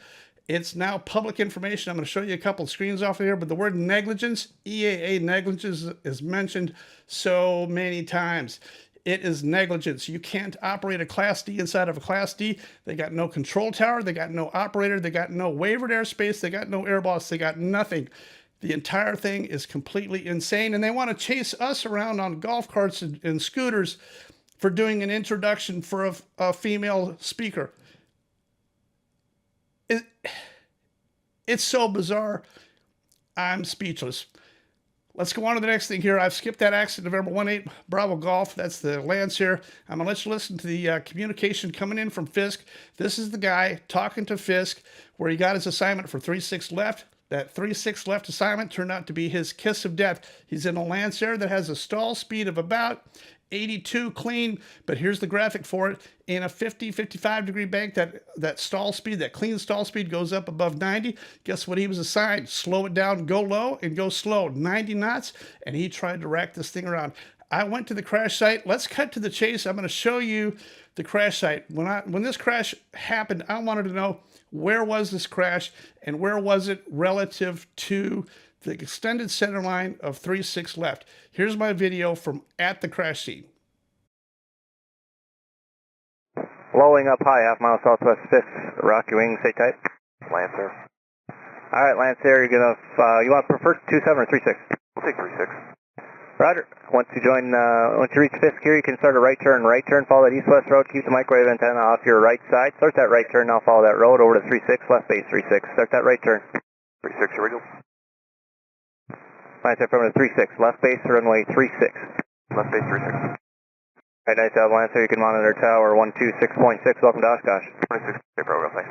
S3: It's now public information. I'm going to show you a couple of screens off of here, but the word negligence, EAA negligence, is mentioned so many times. It is negligence. You can't operate a Class D inside of a Class D. They got no control tower. They got no operator. They got no waivered airspace. They got no air boss. They got nothing. The entire thing is completely insane, and they want to chase us around on golf carts and scooters for doing an introduction for a female speaker. It's so bizarre. I'm speechless. Let's go on to the next thing here. I've skipped that accident, November 18 Bravo Golf. That's the Lancer. I'm going to let you listen to the communication coming in from Fisk. This is the guy talking to Fisk where he got his assignment for 3-6 left. That 3-6 left assignment turned out to be his kiss of death. He's in a Lancer that has a stall speed of about 82 clean, but here's the graphic for it. In a 50-55 degree bank, that stall speed, that clean stall speed goes up above 90. Guess what he was assigned? Slow it down, go low, and go slow. 90 knots, and he tried to rack this thing around. I went to the crash site. Let's cut to the chase. I'm going to show you the crash site. When this crash happened, I wanted to know where was this crash and where was it relative to the extended center line of 3-6 left. Here's my video from at the crash scene.
S2: Blowing up high, half mile southwest 5th, Rocky Wing, stay tight. Lancer. Alright, Lancer, you're gonna, you want preferred 27 or 3-6? We'll take 3-6. Roger. Once you reach Fisk here, you can start a right turn, follow that east-west road, keep the microwave antenna off your right side. Start that right turn, now follow that road over to 3-6, left base 3-6. Start that right turn. 3-6, here we go. Lancer from 3-6, left base runway 3-6. Left base 3-6. Alright, nice job, Lancer. You can monitor tower 126.6. Welcome to Oshkosh. 26, program, thanks.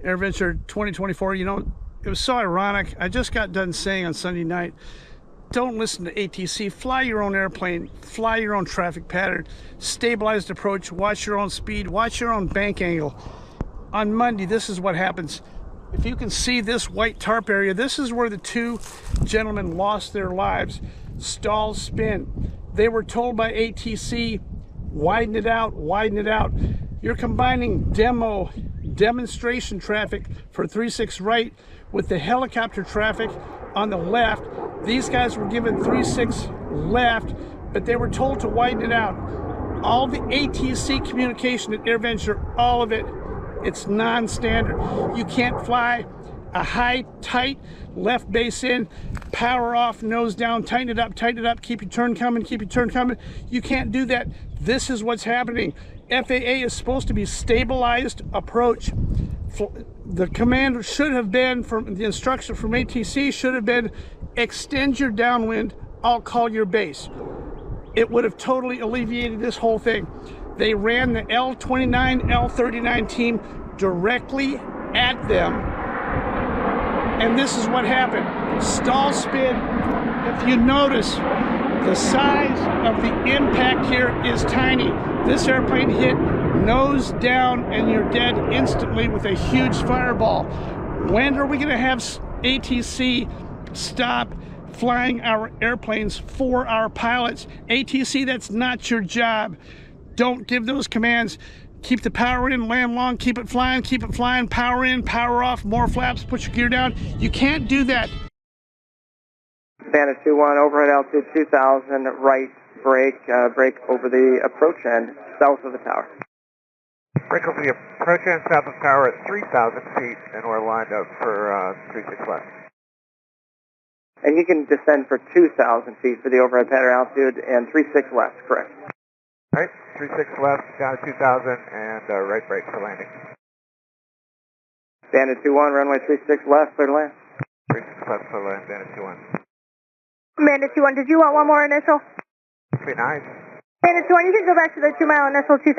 S3: AirVenture 2024, you know, it was so ironic. I just got done saying on Sunday night, don't listen to ATC. Fly your own airplane. Fly your own traffic pattern. Stabilized approach. Watch your own speed. Watch your own bank angle. On Monday, this is what happens. If you can see this white tarp area, this is where the two gentlemen lost their lives. Stall spin. They were told by ATC, widen it out, widen it out. You're combining demonstration traffic for 36 right with the helicopter traffic on the left. These guys were given 36 left, but they were told to widen it out. All the ATC communication at AirVenture, all of it, it's non-standard. You can't fly a high, tight, left base in, power off, nose down, tighten it up, keep your turn coming, keep your turn coming. You can't do that. This is what's happening. FAA is supposed to be stabilized approach. The command should have been, from the instruction from ATC, should have been extend your downwind, I'll call your base. It would have totally alleviated this whole thing. They ran the L29, L39 team directly at them. And this is what happened. Stall spin. If you notice, the size of the impact here is tiny. This airplane hit nose down and you're dead instantly with a huge fireball. When are we going to have ATC stop flying our airplanes for our pilots? ATC, that's not your job. Don't give those commands. Keep the power in, land long, keep it flying, power in, power off, more flaps, put your gear down. You can't do that.
S5: Bandit 2-1, overhead altitude 2000, right brake over the approach end, south of the tower.
S2: Brake over the approach end, south of tower at 3,000 feet, and we're lined up for 36 left.
S5: And you can descend for 2,000 feet for the overhead pattern altitude and 36 left, correct.
S2: Alright, 36 left, down to 2,000, and right brake for landing.
S5: Bandit 2-1, runway 36 left, clear to land.
S2: 36 left, clear to land, Bandit 2-1.
S1: Bandit 2-1, did you want one more initial?
S2: Okay, nice.
S1: Bandit 2-1, you can go back to the 2 mile initial 2,000.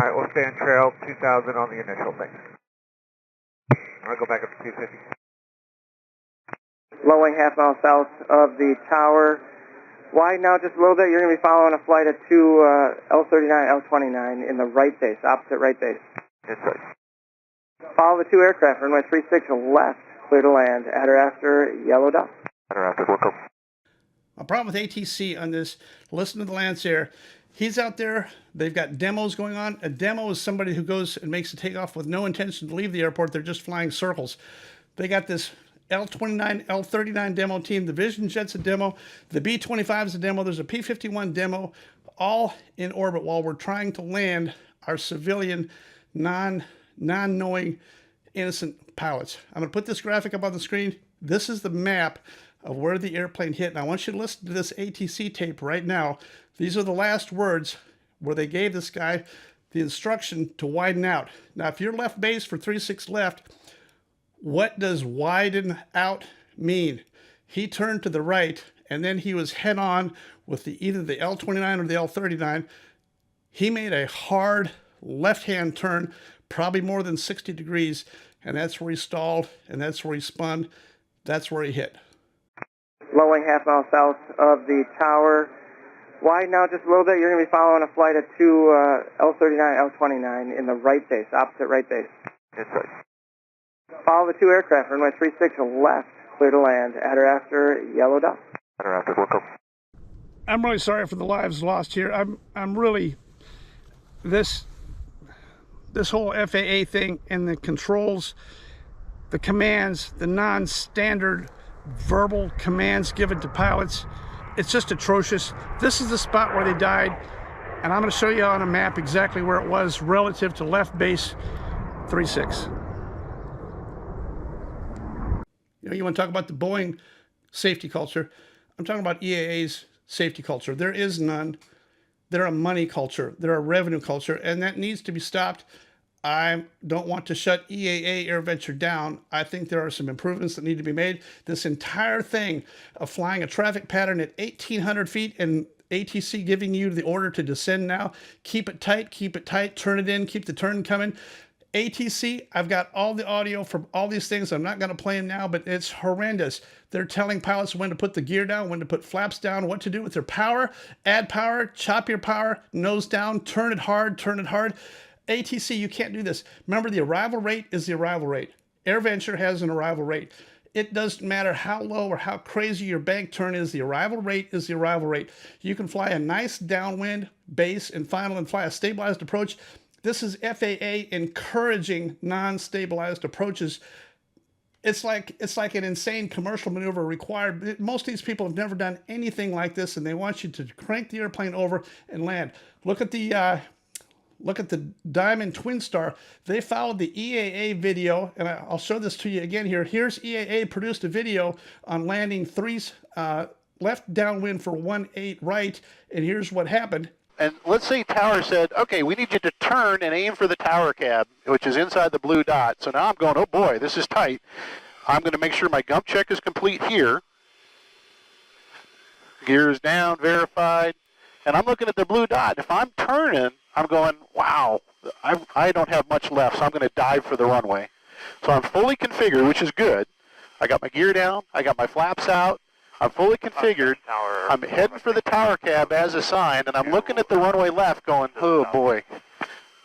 S2: Alright, we'll stay on trail 2,000 on the initial, thanks. I'll go back up to 250.
S5: Lowing half mile south of the tower. Widen out just a little bit. You're going to be following a flight of two L39, L29 in the right base, opposite right base.
S2: Yes, sir.
S5: Follow the two aircraft, runway 36 left, clear to land, at or after yellow dot.
S2: At or after, welcome.
S3: A problem with ATC on this, listen to the Lancer. He's out there, they've got demos going on. A demo is somebody who goes and makes a takeoff with no intention to leave the airport. They're just flying circles. They got this L29, L39 demo team. The Vision Jet's a demo. The B-25 is a demo. There's a P-51 demo, all in orbit while we're trying to land our civilian, non-knowing, innocent pilots. I'm going to put this graphic up on the screen. This is the map of where the airplane hit. And I want you to listen to this ATC tape right now. These are the last words where they gave this guy the instruction to widen out. Now, if you're left base for 36 left, what does widen out mean? He turned to the right, and then he was head on with either the L29 or the L39. He made a hard left-hand turn, probably more than 60 degrees, and that's where he stalled, and that's where he spun. That's where he hit.
S5: Lowing half mile south of the tower. Widen out just a little bit. You're going to be following a flight of two L39, L29 in the right base, opposite right base.
S2: Yes, sir.
S5: Follow the two aircraft, runway 36 left, clear to land, at or after yellow dot.
S2: At or after, welcome.
S3: I'm really sorry for the lives lost here. I'm really, this whole FAA thing and the controls, the commands, the non-standard verbal commands given to pilots, it's just atrocious. This is the spot where they died, and I'm going to show you on a map exactly where it was relative to left base 36. You know, you want to talk about the Boeing safety culture. I'm talking about EAA's safety culture. There is none. They're a money culture. They're a revenue culture, and that needs to be stopped. I don't want to shut EAA AirVenture down. I think there are some improvements that need to be made. This entire thing of flying a traffic pattern at 1,800 feet and ATC giving you the order to descend now, keep it tight, turn it in, keep the turn coming. ATC, I've got all the audio from all these things. I'm not going to play them now, but it's horrendous. They're telling pilots when to put the gear down, when to put flaps down, what to do with their power, add power, chop your power, nose down, turn it hard, turn it hard. ATC, you can't do this. Remember, the arrival rate is the arrival rate. AirVenture has an arrival rate. It doesn't matter how low or how crazy your bank turn is, the arrival rate is the arrival rate. You can fly a nice downwind, base, and final and fly a stabilized approach. This is FAA encouraging non-stabilized approaches. It's like an insane commercial maneuver required. Most of these people have never done anything like this, and they want you to crank the airplane over and land. Look at the Diamond Twin Star. They followed the EAA video, and I'll show this to you again here. Here's EAA produced a video on landing left downwind for 1-8 right, and here's what happened.
S9: And let's say Tower said, okay, we need you to turn and aim for the tower cab, which is inside the blue dot. So now I'm going, oh boy, this is tight. I'm going to make sure my gump check is complete here. Gear is down, verified. And I'm looking at the blue dot. If I'm turning, I'm going, wow, I don't have much left, so I'm going to dive for the runway. So I'm fully configured, which is good. I got my gear down. I got my flaps out. I'm fully configured. I'm heading for the tower cab as assigned, and I'm looking at the runway left going, oh boy,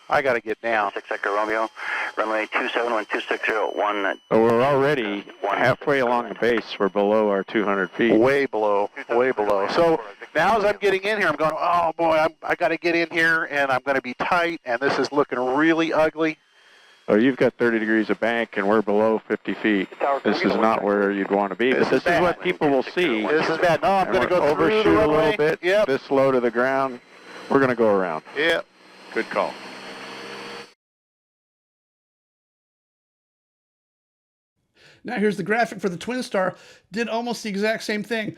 S9: I got to get down.
S10: 6 Echo Romeo, runway 271260
S11: So we're already halfway along the base. We're below our 200 feet.
S9: Way below, way below. So now as I'm getting in here, I'm going, oh boy, I got to get in here, and I'm going to be tight, and this is looking really ugly.
S11: Oh, you've got 30 degrees of bank, and we're below 50 feet. This is not where you'd want to be, but this is what people will see.
S9: This is bad. No, I'm going to go
S11: overshoot
S9: through the
S11: a little bit.
S9: Yep.
S11: This low to the ground. We're going to go around.
S9: Yep.
S11: Good call.
S3: Now here's the graphic for the Twin Star. Did almost the exact same thing.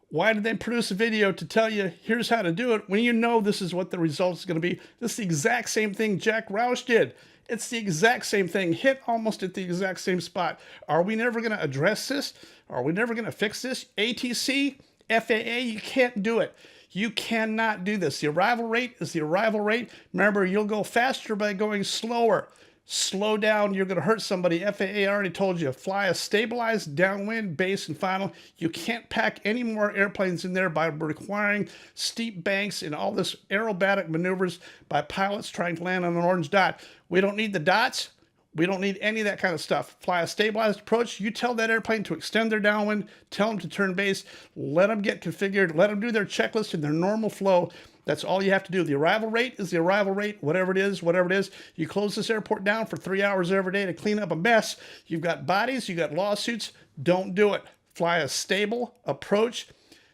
S3: Why did they produce a video to tell you, here's how to do it, when you know this is what the result is going to be? This is the exact same thing Jack Roush did. It's the exact same thing, hit almost at the exact same spot. Are we never going to address this? Are we never going to fix this? ATC, FAA, you can't do it. You cannot do this. The arrival rate is the arrival rate. Remember, you'll go faster by going slower. Slow down, you're going to hurt somebody. FAA already told you, fly a stabilized downwind, base, and final. You can't pack any more airplanes in there by requiring steep banks and all this aerobatic maneuvers by pilots trying to land on an orange dot. We don't need the dots. We don't need any of that kind of stuff. Fly a stabilized approach. You tell that airplane to extend their downwind, tell them to turn base, let them get configured, let them do their checklist in their normal flow. That's all you have to do. The arrival rate is the arrival rate, whatever it is, whatever it is. You close this airport down for 3 hours every day to clean up a mess. You've got bodies, you've got lawsuits. Don't do it. Fly a stable approach.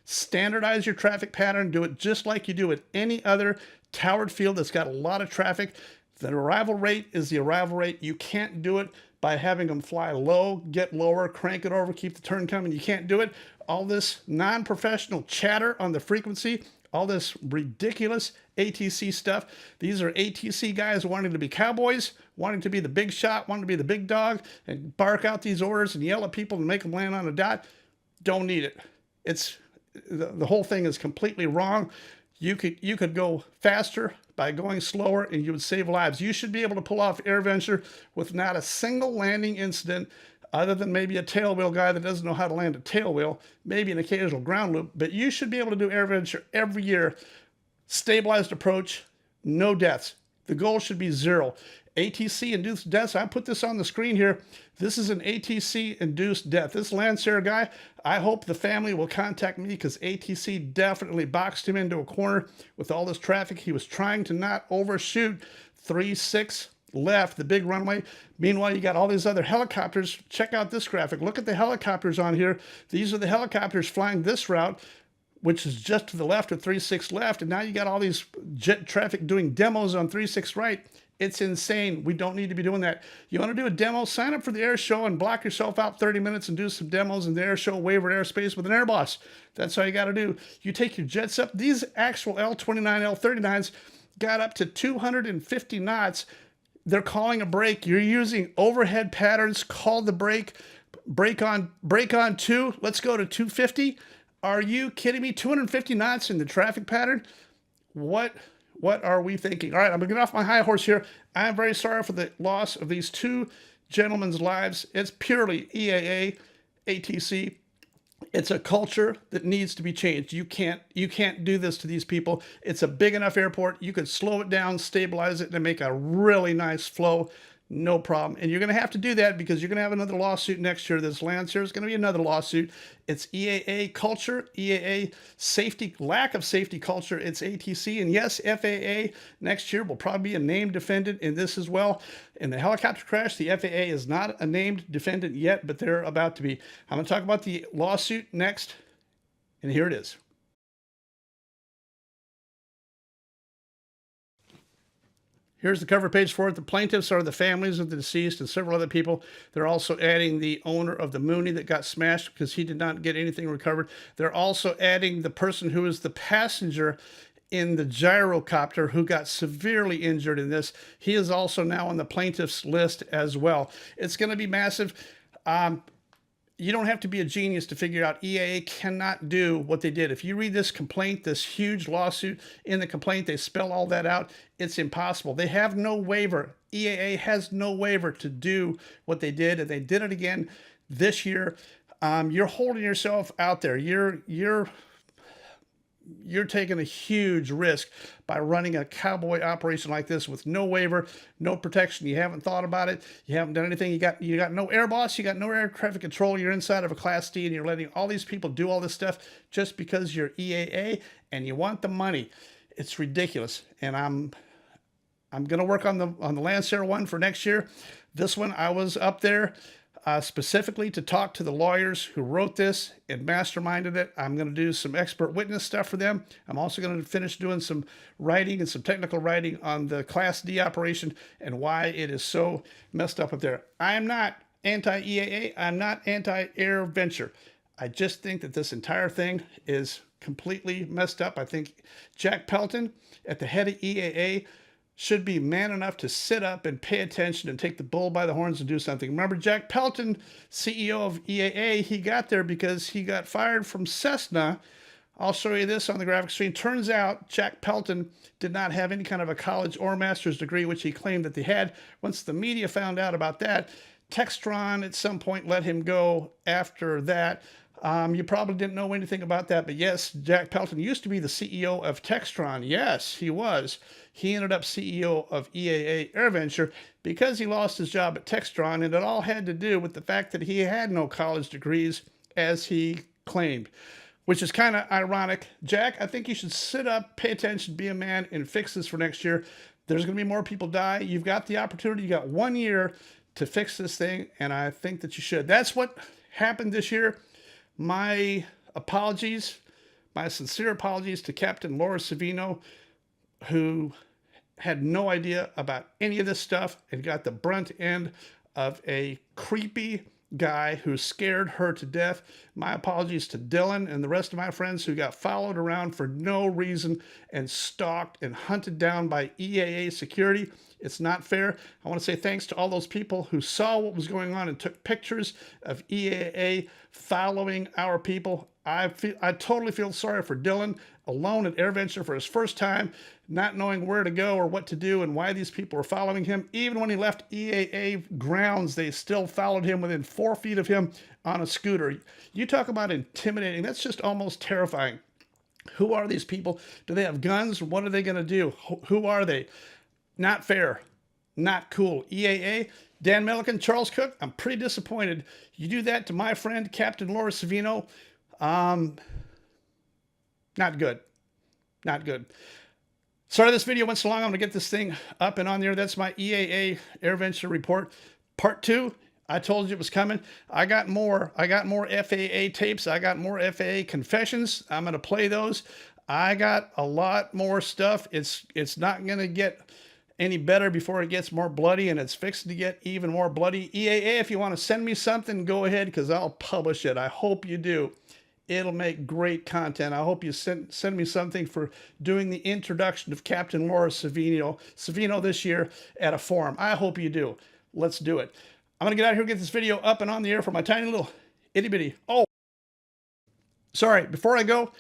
S3: Standardize your traffic pattern. Do it just like you do at any other towered field that's got a lot of traffic. The arrival rate is the arrival rate. You can't do it by having them fly low, get lower, crank it over, keep the turn coming. You can't do it. All this non-professional chatter on the frequency, all this ridiculous ATC stuff. These are ATC guys wanting to be cowboys, wanting to be the big shot, wanting to be the big dog, and bark out these orders and yell at people and make them land on a dot. Don't need it. It's the whole thing is completely wrong. You could go faster by going slower, and you would save lives. You should be able to pull off AirVenture with not a single landing incident, other than maybe a tailwheel guy that doesn't know how to land a tailwheel, maybe an occasional ground loop, but you should be able to do AirVenture every year. Stabilized approach, no deaths. The goal should be 0. ATC-induced deaths, I put this on the screen here. This is an ATC-induced death. This Lancer guy, I hope the family will contact me because ATC definitely boxed him into a corner with all this traffic. He was trying to not overshoot 3-6 left, the big runway. Meanwhile, you got all these other helicopters. Check out this graphic. Look at the helicopters on here. These are the helicopters flying this route, which is just to the left of 3-6 left. And now you got all these jet traffic doing demos on 3-6 right. It's insane. We don't need to be doing that. You want to do a demo? Sign up for the air show and block yourself out 30 minutes and do some demos in the air show, waiver airspace with an air boss. That's all you got to do. You take your jets up. These actual L-29, L-39s got up to 250 knots. they're calling a break. You're using overhead patterns. Call the break. Break on 2. Let's go to 250. Are you kidding me? 250 knots in the traffic pattern? What are we thinking? All right, I'm gonna get off my high horse here. I'm very sorry for the loss of these two gentlemen's lives. It's purely EAA, ATC. It's a culture that needs to be changed. You can't do this to these people. It's a big enough airport. You could slow it down, stabilize it, and make a really nice flow. No problem. And you're going to have to do that because you're going to have another lawsuit next year. This lands here is going to be another lawsuit. It's EAA culture, EAA safety, lack of safety culture. It's ATC. And yes, FAA next year will probably be a named defendant in this as well. In the helicopter crash, the FAA is not a named defendant yet, but they're about to be. I'm going to talk about the lawsuit next. And here it is. Here's the cover page for it. The plaintiffs are the families of the deceased and several other people. They're also adding the owner of the Mooney that got smashed because he did not get anything recovered. They're also adding the person who is the passenger in the gyrocopter who got severely injured in this. He is also now on the plaintiffs list as well. It's going to be massive. You don't have to be a genius to figure out EAA cannot do what they did. If you read this complaint, this huge lawsuit in the complaint, they spell all that out. It's impossible. They have no waiver. EAA has no waiver to do what they did, and they did it again this year. You're holding yourself out there. You're taking a huge risk by running a cowboy operation like this with no waiver, no protection. You haven't thought about it. You haven't done anything. You got no air boss. You got no air traffic control. You're inside of a Class D, and you're letting all these people do all this stuff just because you're EAA and you want the money. It's ridiculous. And I'm going to work on the Lancer one for next year. This one, I was up there specifically to talk to the lawyers who wrote this and masterminded it. I'm going to do some expert witness stuff for them. I'm also going to finish doing some writing and some technical writing on the Class D operation and why it is so messed up there. I am not anti-EAA. I'm not anti-AirVenture. I just think that this entire thing is completely messed up. I think Jack Pelton at the head of EAA should be man enough to sit up and pay attention and take the bull by the horns and do something. Remember, Jack Pelton, CEO of EAA, he got there because he got fired from Cessna. I'll show you this on the graphic screen. Turns out Jack Pelton did not have any kind of a college or master's degree, which he claimed that they had. Once the media found out about that, Textron at some point let him go after that. You probably didn't know anything about that, but yes, Jack Pelton used to be the CEO of Textron. Yes, he was. He ended up CEO of EAA AirVenture because he lost his job at Textron, and it all had to do with the fact that he had no college degrees, as he claimed, which is kind of ironic. Jack, I think you should sit up, pay attention, be a man, and fix this for next year. There's going to be more people die. You've got the opportunity. You got 1 year to fix this thing, and I think that you should. That's what happened this year. My apologies, my sincere apologies to Captain Laura Savino, who had no idea about any of this stuff and got the brunt end of a creepy guy who scared her to death. My apologies to Dylan and the rest of my friends who got followed around for no reason and stalked and hunted down by EAA security. It's not fair. I want to say thanks to all those people who saw what was going on and took pictures of EAA following our people. I totally feel sorry for Dylan, alone at AirVenture for his first time, not knowing where to go or what to do and why these people were following him. Even when he left EAA grounds, they still followed him within 4 feet of him on a scooter. You talk about intimidating. That's just almost terrifying. Who are these people? Do they have guns? What are they going to do? Who are they? Not fair. Not cool. EAA, Dan Milliken, Charles Cook, I'm pretty disappointed. You do that to my friend, Captain Laura Savino. Not good. Not good. Sorry this video went so long. I'm going to get this thing up and on there. That's my EAA AirVenture report. Part 2, I told you it was coming. I got more FAA tapes. I got more FAA confessions. I'm going to play those. I got a lot more stuff. It's not going to get any better before it gets more bloody, and it's fixing to get even more bloody. EAA, if you want to send me something, go ahead, because I'll publish it. I hope you do. It'll make great content. I hope you send me something for doing the introduction of Captain Laura Savino this year at a forum. I hope you do. Let's do it. I'm going to get out of here and get this video up and on the air for my tiny little itty bitty. Oh, sorry. Before I go,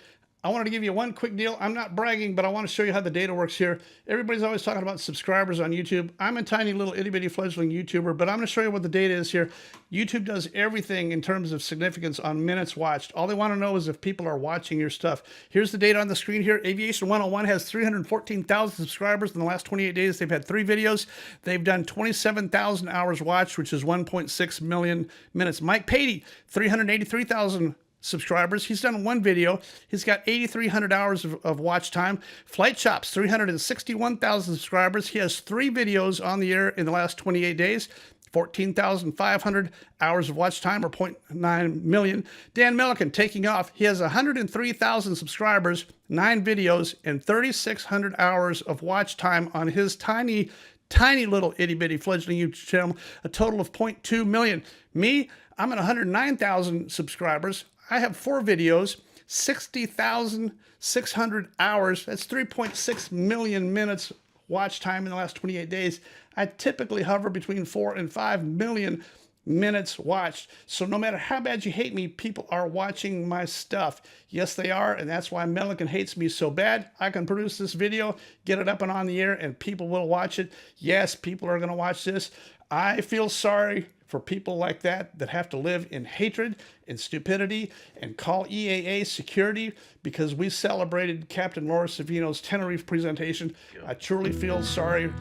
S3: I wanted to give you one quick deal. I'm not bragging, but I want to show you how the data works here. Everybody's always talking about subscribers on YouTube. I'm a tiny little itty bitty fledgling YouTuber, but I'm going to show you what the data is here. YouTube does everything in terms of significance on minutes watched. All they want to know is if people are watching your stuff. Here's the data on the screen here. Aviation 101 has 314,000 subscribers. In the last 28 days, they've had 3 videos. They've done 27,000 hours watched, which is 1.6 million minutes. Mike Patey, 383,000 subscribers. He's done 1 video. He's got 8,300 hours of watch time. Flight Shops, 361,000 subscribers. He has 3 videos on the air in the last 28 days. 14,500 hours of watch time, or 0.9 million. Dan Milliken, taking off. He has 103,000 subscribers, 9 videos, and 3,600 hours of watch time on his tiny little itty bitty fledgling YouTube channel, a total of 0.2 million. Me, I'm at 109,000 subscribers. I have 4 videos, 60,600 hours. That's 3.6 million minutes watch time in the last 28 days. I typically hover between 4 and 5 million minutes watched. So no matter how bad you hate me, people are watching my stuff. Yes, they are, and that's why Milliken hates me so bad. I can produce this video, get it up and on the air, and people will watch it. Yes, people are going to watch this. I feel sorry for people like that have to live in hatred and stupidity and call EAA security because we celebrated Captain Laura Savino's Tenerife presentation. I truly feel sorry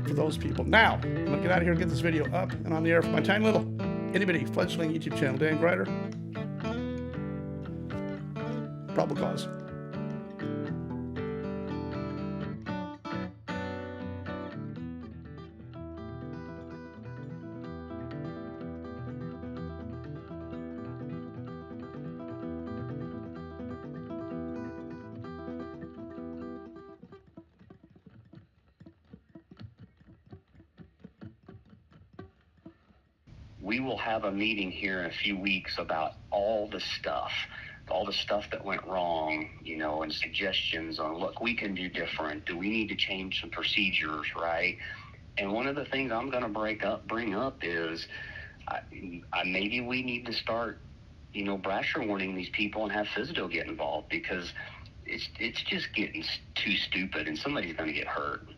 S3: for those people. Now, I'm going to get out of here and get this video up and on the air for my tiny little itty bitty fledgling YouTube channel. Dan Grider. Probable cause.
S12: We will have a meeting here in a few weeks about all the stuff that went wrong, you know, and suggestions on, look, we can do different. Do we need to change some procedures, right? And one of the things I'm going to bring up is maybe we need to start, you know, brasher warning these people and have FSDO get involved because it's just getting too stupid and somebody's going to get hurt.